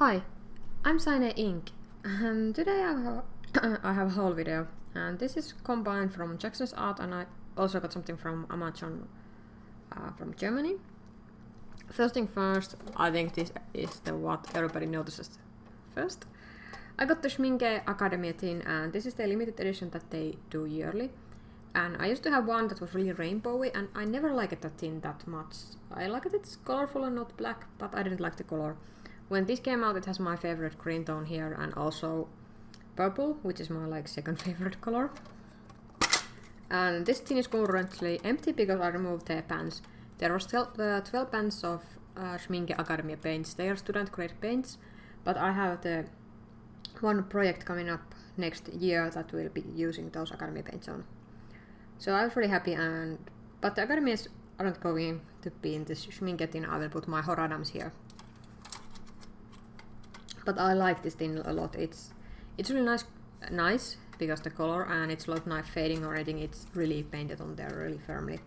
Hi, I'm Cyaneink, and today I have a whole video, and this is combined from Jackson's art, and I also got something from Amazon from Germany. First thing first, I think this is what everybody notices first. I got the Schmincke Academy Tin, and this is the limited edition that they do yearly. And I used to have one that was really rainbowy, and I never liked that tin that much. I like it, it's colorful and not black, but I didn't like the color. When this came out, it has my favorite green tone here, and also purple, which is my second favorite color. And this tin is currently empty because I removed the pans. There was 12 pans of Schmincke Academy paints. They are student grade paints, but I have the one project coming up next year that will be using those Academy paints on. So I was really happy, but the Academies aren't going to be in this Schmincke tin. I will put my Horadams here. But I like this tin a lot. It's really nice because the color, and it's not nice fading or anything. It's really painted on there really firmly.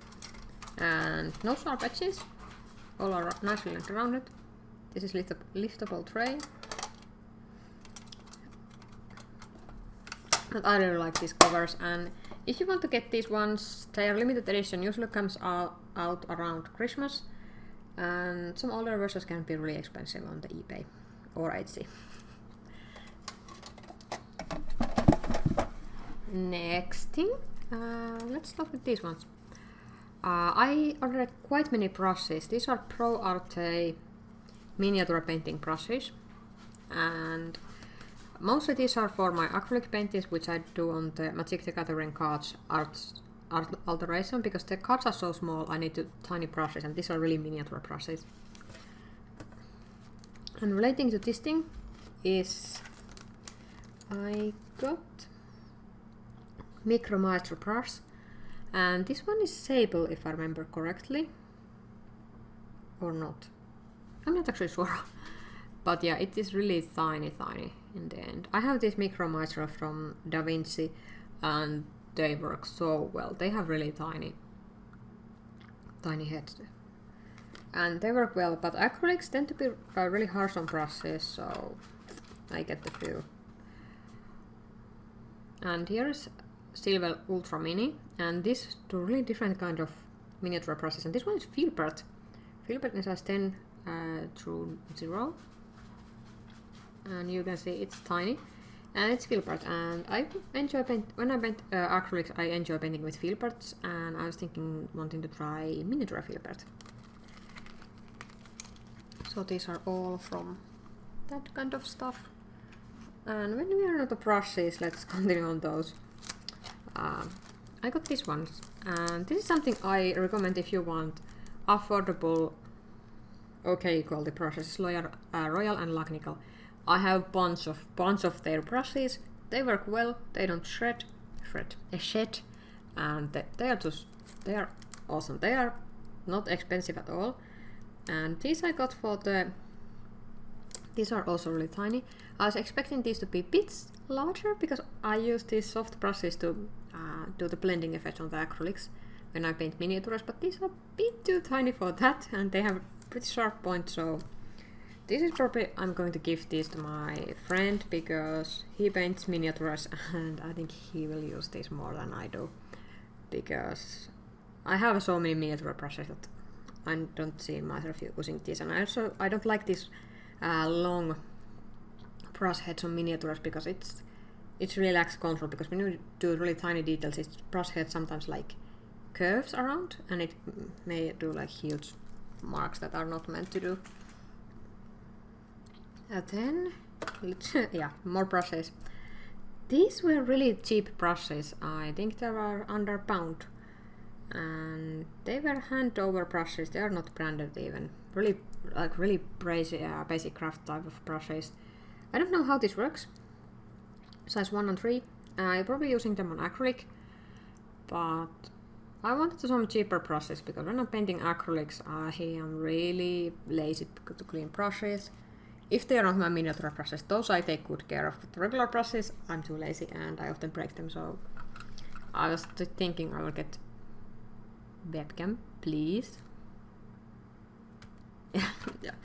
And no sharp edges. All are nicely rounded. This is liftable tray. But I really like these covers, and if you want to get these ones, their limited edition usually comes out around Christmas, and some older versions can be really expensive on the eBay or Etsy. Next thing, let's start with these ones. I ordered quite many brushes. These are Pro Arte miniature painting brushes, and mostly these are for my acrylic paintings, which I do on the Magic the Gathering cards art alteration, because the cards are so small. I need tiny brushes, and these are really miniature brushes. And relating to this thing is I got Micro Maestro brush, and this one is sable if I remember correctly, or not. I'm not actually sure. But yeah, it is really tiny in the end. I have this Micro Maestro from Da Vinci, and they work so well. They have really tiny heads. And they work well, but acrylics tend to be really harsh on brushes, so I get the feel. And here is Silver Ultra Mini, and this two really different kind of miniature brushes. And this one is Filbert. Filbert is size 10 through 0. And you can see it's tiny, and it's Filbert. And I enjoy when I paint acrylics, I enjoy painting with Filberts, and I was wanting to try miniature Filbert. So these are all from that kind of stuff. And when we are on the brushes, let's continue on those. I got these ones, and this is something I recommend if you want affordable, okay quality brushes. Royal and Lagnical. I have bunch of their brushes. They work well. They don't shed, and they are awesome. They are not expensive at all. And these I got for these are also really tiny. I was expecting these to be a bit larger because I use these soft brushes to do the blending effect on the acrylics when I paint miniatures, but these are a bit too tiny for that, and they have pretty sharp points, so this is probably, I'm going to give these to my friend because he paints miniatures, and I think he will use these more than I do, because I have so many miniature brushes that I don't see myself using these. And I don't like these long brush heads on miniatures because it's really lacks control, because when you do really tiny details, its brush head sometimes curves around, and it may do huge marks that are not meant to do. And then yeah, more brushes. These were really cheap brushes. I think they were under £1, and they were hand over brushes. They are not branded even. Really basic craft type of brushes. I don't know how this works. Size 1 and 3. I'm probably using them on acrylic, but I wanted some cheaper brushes because when I'm painting acrylics, I am really lazy to clean brushes. If they are not my miniature brushes, those I take good care of. But regular brushes, I'm too lazy and I often break them, so I was thinking I will get webcam, please. yeah,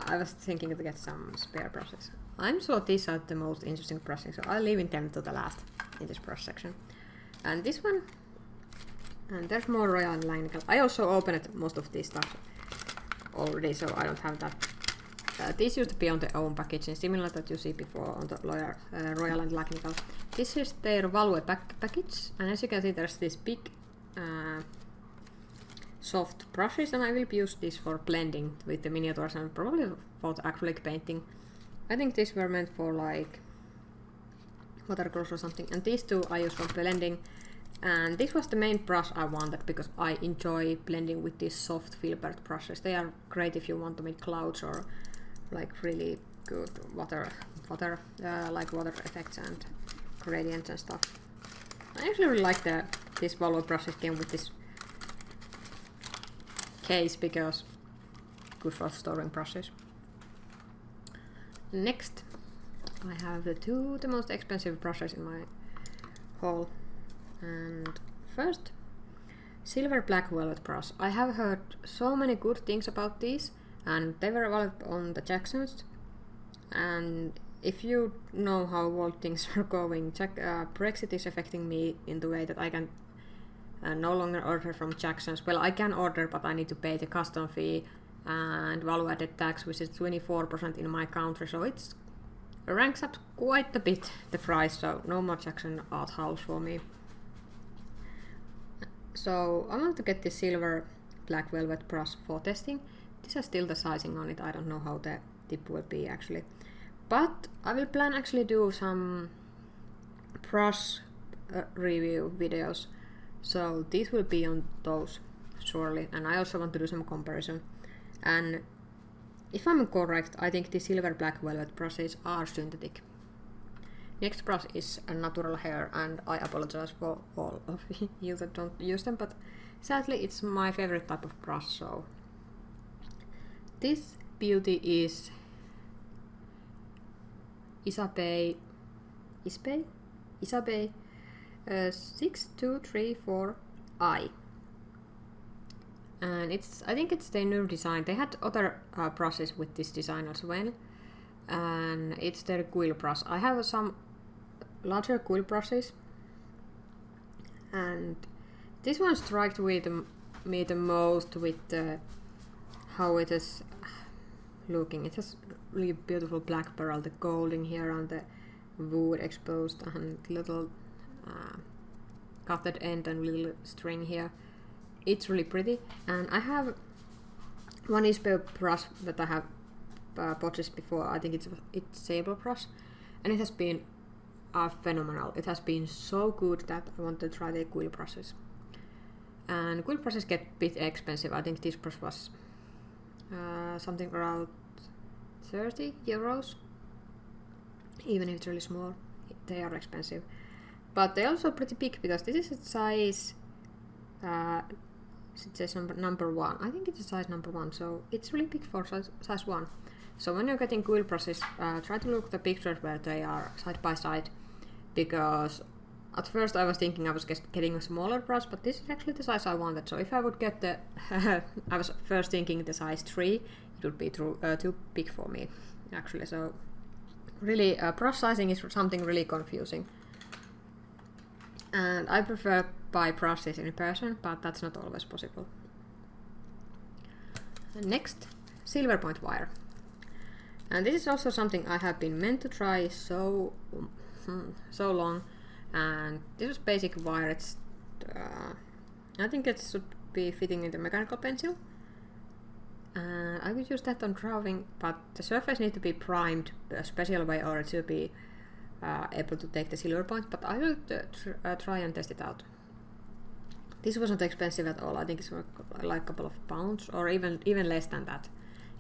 I was thinking to get some spare brushes. I'm sure these are the most interesting brushes, so I'll leave them to the last in this brush section. And this one, and there's more Royal and Langnickel. I also opened most of this stuff already, so I don't have that. These used to be on their own packaging, similar that you see before on the Royal and Langnickel. This is their Value package, and as you can see, there's this big soft brushes, and I will use this for blending with the miniatures and probably for the acrylic painting. I think these were meant for like watercolors or something, and these two I use for blending. And this was the main brush I wanted because I enjoy blending with these soft filbert brushes. They are great if you want to make clouds or like really good water effects and gradients and stuff. I actually really like this Value brushes came with this case because good for storing brushes. Next, I have the most expensive brushes in my haul. And first, Silver Black Velvet brush. I have heard so many good things about these, and they were available on the Jacksons. And if you know how world things are going, Brexit is affecting me in the way that I can no longer order from Jacksons. Well, I can order, but I need to pay the custom fee and value added tax, which is 24% in my country, so it ranks up quite a bit the price, so no more Jackson art house for me. So I want to get this Silver Black Velvet brush for testing. This has still the sizing on it, I don't know how the tip will be actually. But I will plan actually do some brush review videos, so these will be on those surely, and I also want to do some comparison. And if I'm correct, I think the Silver Black Velvet brushes are synthetic. Next brush is a natural hair, and I apologize for all of you that don't use them, but sadly it's my favorite type of brush. So this beauty is Isabe 6234i, and I think it's their new design. They had other brushes with this design as well, and it's their quill brush. I have some larger quill brushes, and this one struck with me the most with how it is looking. It has really beautiful black pearl, the gold in here and the wood exposed, and little cutted end and little string here. It's really pretty, and I have one ISPO brush that I have purchased before. I think it's Sable brush, and it has been phenomenal. It has been so good that I want to try the quill brushes. And quill brushes get a bit expensive. I think this brush was something around 30 euros. Even if it's really small, they are expensive. But they're also pretty big because this is a size. It says number 1. I think it's a size number 1, so it's really big for size 1. So when you're getting quill brushes, try to look at the pictures where they are side by side, because at first I was thinking I was getting a smaller brush, but this is actually the size I wanted. So if I would get the I was first thinking the size 3, it would be too big for me actually. So really brush sizing is something really confusing, and I prefer buy brushes in person, but that's not always possible. Next, silver point wire. And this is also something I have been meant to try so long, and this is basic wire. It's I think it should be fitting in the mechanical pencil, and I could use that on drawing, but the surface needs to be primed a special way or it should be able to take the silver point, but I will try and test it out. This wasn't expensive at all. I think it's like a couple of pounds or even less than that.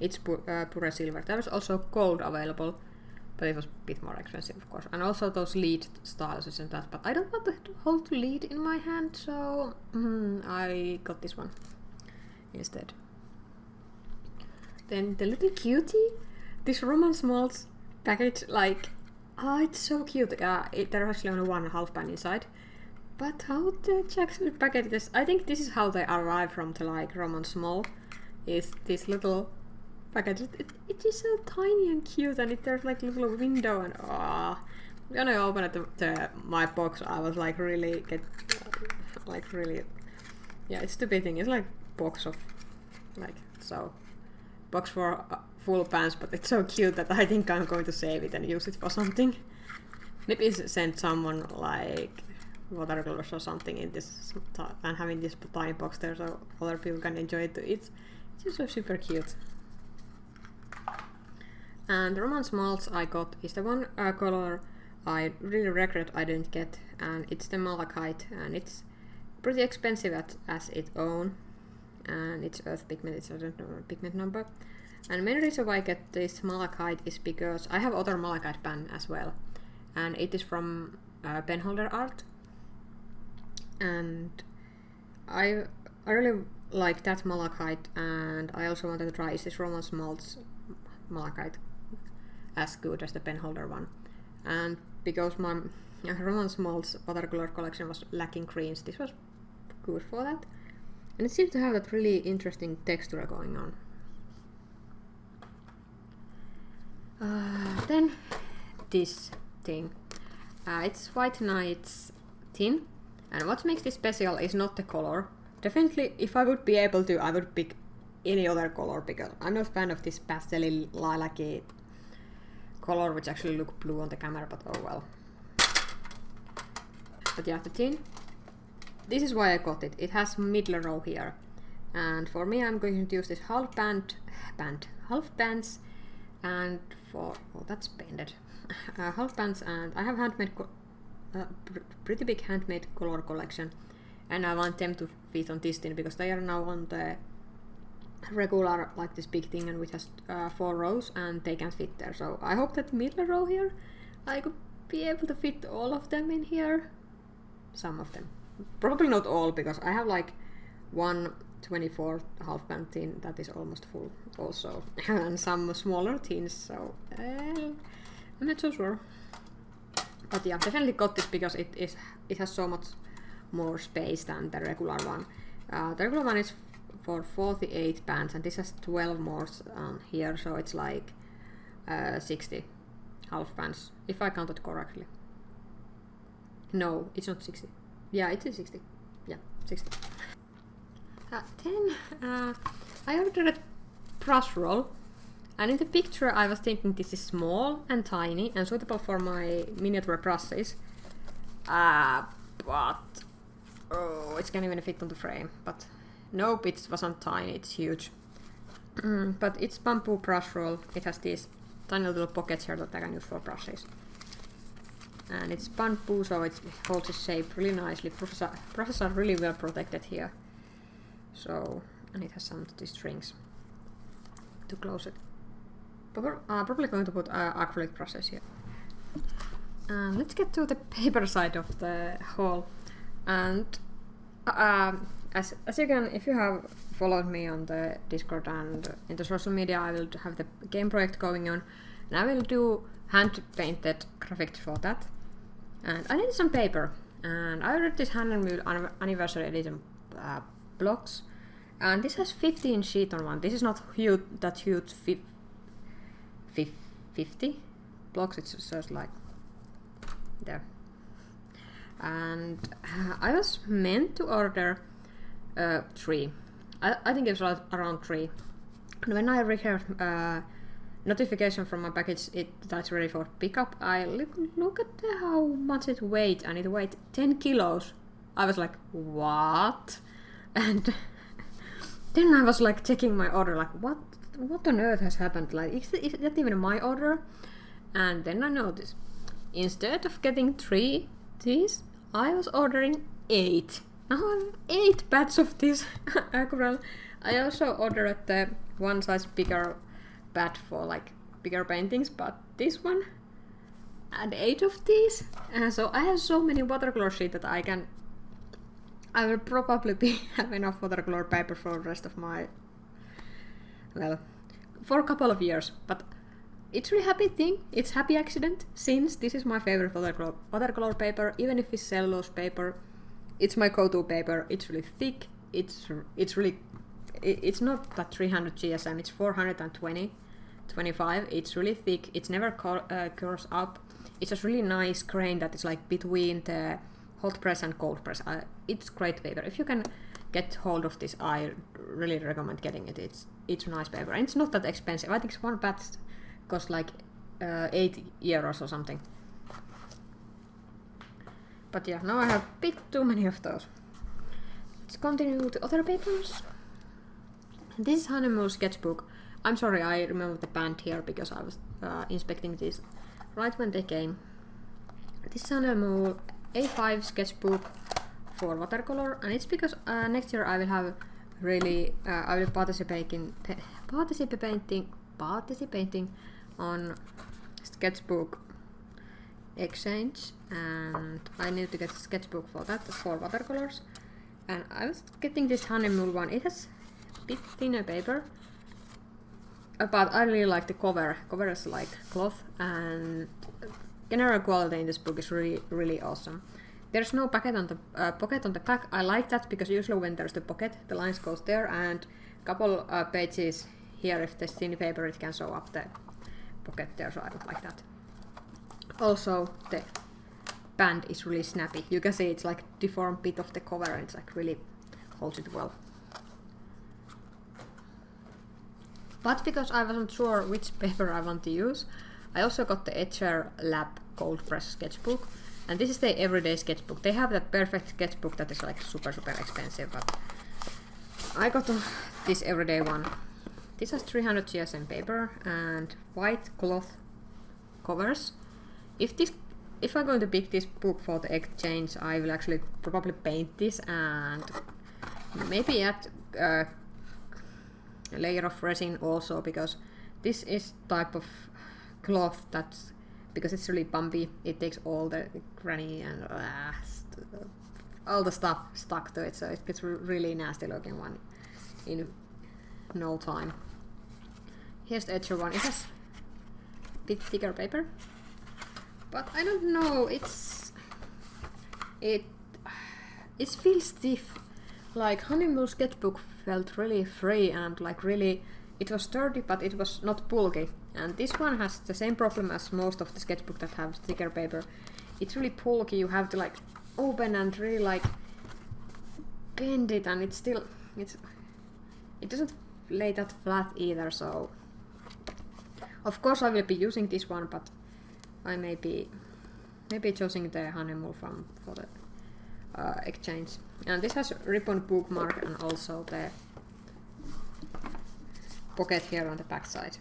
It's pure silver. There was also gold available, but it was a bit more expensive, of course. And also those lead styles and that, but I don't want to hold the lead in my hand, so I got this one instead. Then the little cutie, this Roman Szmal's package, like, it's so cute. There's actually only one half band inside. But how the Jackson packet is, I think this is how they arrive from the like Roman Szmal, is this little package. It is so tiny and cute, and there's like a little window, and when I opened my box, I was like really yeah, it's stupid thing. It's like box of box for full pants, but it's so cute that I think I'm going to save it and use it for something. Maybe send someone like watercolors or something in this and having this tiny box there so other people can enjoy it too. It's just so super cute. And the Roman Szmals I got is the one color I really regret I didn't get, and it's the malachite, and it's pretty expensive as its own, and it's earth pigment, it's I don't know pigment number. And main reason why I get this malachite is because I have other malachite pen as well, and it is from pen holder art, and I really like that malachite, and I also wanted to try is this Roman Szmals malachite as good as the pen holder one. And because my Roman Szmals watercolor collection was lacking greens, this was good for that, and it seems to have that really interesting texture going on. Then this thing, it's White Knight's tin, and what makes this special is not the color. Definitely, if I would be able to, I would pick any other color because I'm not a fan of this pastel lilac-y color, which actually look blue on the camera, but oh well. But yeah, the tin. This is why I got it. It has middle row here, and for me, I'm going to use this half bands, and for that's painted half bands, and I have handmade pretty big handmade color collection, and I want them to fit on this tin because they are now on the regular like this big thing, and which has 4 rows, and they can fit there. So I hope that middle row here I could be able to fit all of them in here. Some of them, probably not all, because I have like 1/24 half band tin that is almost full also, and some smaller tins, so I'm not so sure. But yeah, definitely got this because it has so much more space than the regular one. The regular one is for 48 bands, and this has 12 more here, so it's like 60 half bands, if I counted correctly. No, it's not 60. Yeah, it is 60. Yeah, 60. Then I ordered a brush roll, and in the picture I was thinking this is small and tiny and suitable for my miniature brushes, but it can't even fit on the frame. But nope, it wasn't tiny, it's huge. But it's bamboo brush roll. It has these tiny little pockets here that I can use for brushes. And it's bamboo, so it holds its shape really nicely. Brushes are really well protected here. So, and it has some of these strings to close it. Probably going to put acrylic brushes here. Let's get to the paper side of the haul. And as you can, if you have followed me on the Discord and in the social media, I will have the game project going on, and I will do hand painted graphics for that. And I need some paper, and I ordered this Handmade anniversary edition blocks, and this has 15 sheet on one. This is not huge, that huge 50 blocks, it's just like there. And I was meant to order 3. I think it was around 3. And when I received notification from my package that's ready for pickup, I look at how much it weighed, and it weighed 10 kilos. I was like, what? And then I was like checking my order, like what on earth has happened? Like, is that even my order? And then I noticed, instead of getting 3 these, I was ordering 8. Now I have 8 batches of this aquarelle. I also ordered the one size bigger batch for like bigger paintings, but this one and 8 of these. So I have so many watercolor sheets that I will probably have enough watercolor paper for the rest of my, well, for a couple of years. But it's really happy thing. It's happy accident, since this is my favorite watercolor paper. Even if it's cellulose paper, it's my go-to paper. It's really thick. It's really it's not that 300 GSM, it's 425. It's really thick, it's never curls up. It's just really nice grain that is like between the hot press and cold press. It's great paper. If you can get hold of this, I really recommend getting it. It's nice paper and it's not that expensive. I think one batch costs like 8 euros or something. But yeah, now I have a bit too many of those. Let's continue with other papers. This is Honeymoon Sketchbook. I'm sorry, I remember the band here because I was inspecting this right when they came. This is Honeymoon A5 Sketchbook for watercolor, and it's because next year I will have really I will participating on Sketchbook exchange, and I need to get a sketchbook for that, for watercolors. And I was getting this Honeymoon one. It has a bit thinner paper, but I really like the cover. Cover is like cloth, and general quality in this book is really awesome. There's no pocket on the back. I like that because usually when there's the pocket, the lines goes there, and couple pages here, if there's thin paper, it can show up the pocket there, so I don't like that. Also, the band is really snappy. You can see it's like deformed bit of the cover, and it's like really holds it well. But because I wasn't sure which paper I want to use, I also got the Etcher Lab Cold Press Sketchbook. And this is the everyday sketchbook. They have that perfect sketchbook that is like super expensive, but I got this everyday one. This has 300 GSM paper and white cloth covers. If I'm going to pick this book for the exchange, I will actually probably paint this and maybe add a layer of resin also, because this is type of cloth that's, because it's really bumpy, it takes all the granny and all the stuff stuck to it, so it gets really nasty looking one in no time. Here's the Etcher one. It has a bit thicker paper, but I don't know, it feels stiff. Like Honeymoon Sketchbook felt really free and like really, it was sturdy, but it was not bulky. And this one has the same problem as most of the sketchbook that have thicker paper. It's really bulky, you have to like open and really like bend it, and it doesn't lay that flat either, so of course I will be using this one, but I may be choosing the Honeymoon for the exchange. And this has a ribbon bookmark and also the pocket here on the back side.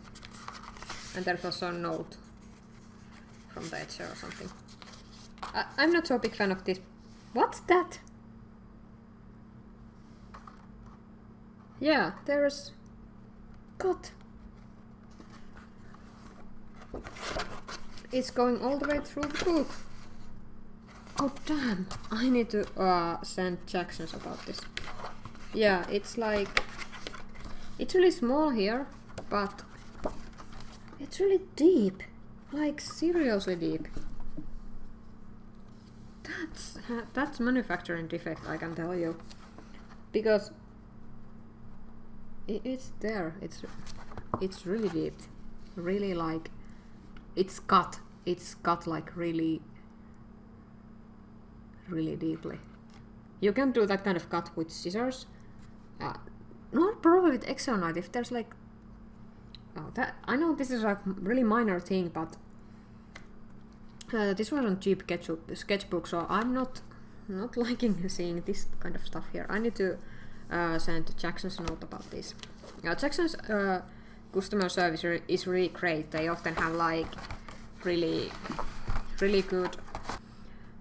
And there's also a note from the Etcher or something. I'm not so big fan of this. What's that? Yeah, there's cut. It's going all the way through the book. Oh damn! I need to send Jacksons about this. Yeah, it's like, it's really small here, but it's really deep, like seriously deep. That's manufacturing defect, I can tell you, because it's there. It's really deep, really like it's cut like really deeply. You can do that kind of cut with scissors. Not probably with X-Acto knife. If there's like, that I know this is a really minor thing, but this was on cheap sketchbook, so I'm not liking seeing this kind of stuff here. I need to send Jackson's a note about this. Jackson's customer service is really great. They often have like really good.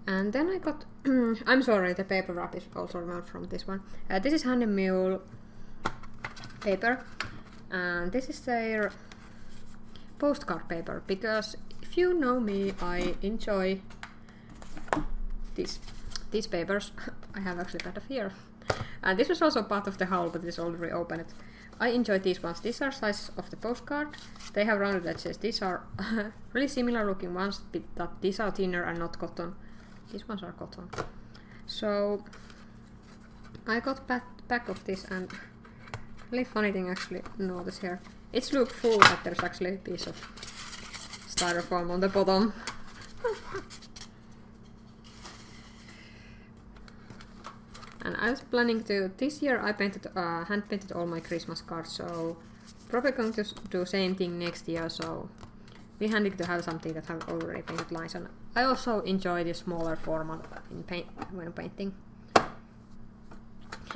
And then I got I'm sorry, the paper wrap is also removed from this one. This is Honeymoon paper, and this is their postcard paper, because if you know me, I enjoy these papers. I have actually kind of here, and this was also part of the haul, but it's already opened. I enjoy these ones. These are size of the postcard. They have rounded edges. These are really similar looking ones, but these are thinner and not cotton. These ones are cotton. So I got back of this, and really funny thing actually notice here. It's look full, but there's actually a piece of styrofoam on the bottom. And I was planning to, this year I painted, hand painted all my Christmas cards, so probably going to do same thing next year, so be handy to have something that have already painted lines. And I also enjoy the smaller format in when painting.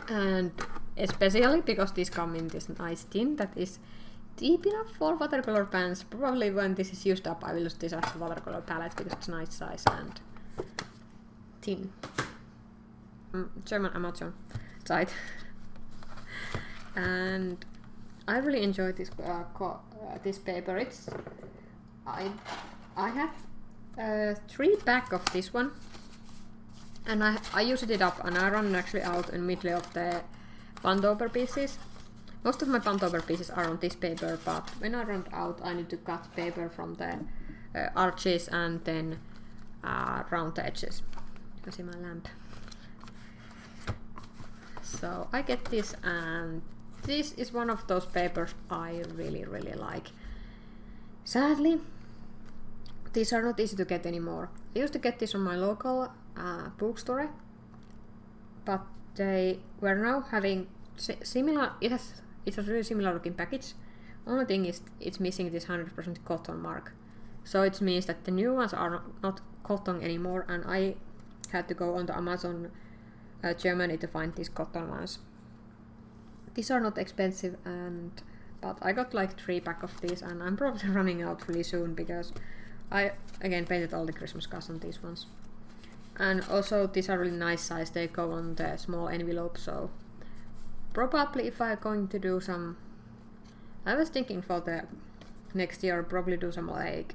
And especially because these come in this nice tin that is deep enough for watercolor pens. Probably when this is used up I will use this as a watercolor palette because it's nice size and thin. German Amazon site. And I really enjoy this this paper. It's I had 3 pack of this one, and I used it up, and I run actually out in middle of the band-over pieces. Most of my band-over pieces are on this paper, but when I run out, I need to cut paper from the arches and then round the edges. You can see my lamp. So I get this, and this is one of those papers I really like. Sadly, these are not easy to get anymore. I used to get this from my local bookstore, but they were now having similar. It's a really similar looking package. Only thing is it's missing this 100% cotton mark. So it means that the new ones are not cotton anymore, and I had to go on the Amazon Germany to find these cotton ones. These are not expensive, but I got like 3 pack of these, and I'm probably running out really soon because I again painted all the Christmas cards on these ones. And also these are really nice size, they go on the small envelope, so probably if I'm going to do some, I was thinking for the next year probably do some like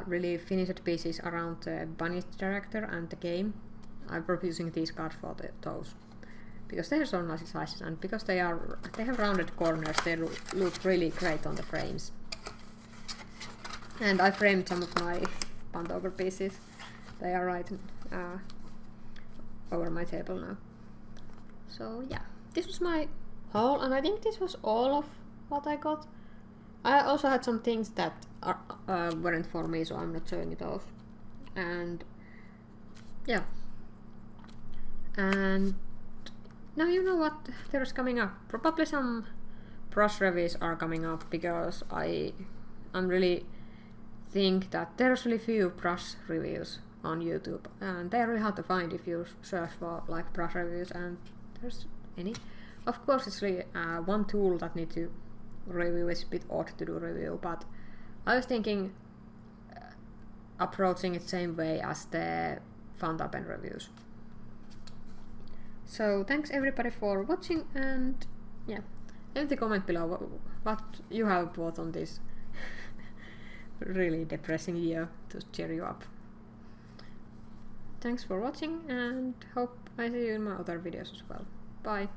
really finished pieces around the bunny character and the game. I'm probably using these cards for those because they are so nice sizes, and because they have rounded corners, they look really great on the frames. And I framed some of my band-over pieces. They are right over my table now. So yeah, this was my haul, and I think this was all of what I got. I also had some things that weren't for me, so I'm not showing those. And yeah. And now you know what there's coming up. Probably some brush reviews are coming up because I'm really think that there's really few brush reviews on YouTube, and they're really hard to find if you search for like brush reviews, and there's any. Of course, it's really one tool that need to review. It's a bit odd to do review, but I was thinking approaching it same way as the fountain pen reviews. So thanks everybody for watching, and yeah, leave the comment below what you have bought on this really depressing year to cheer you up. Thanks for watching, and hope I see you in my other videos as well. Bye!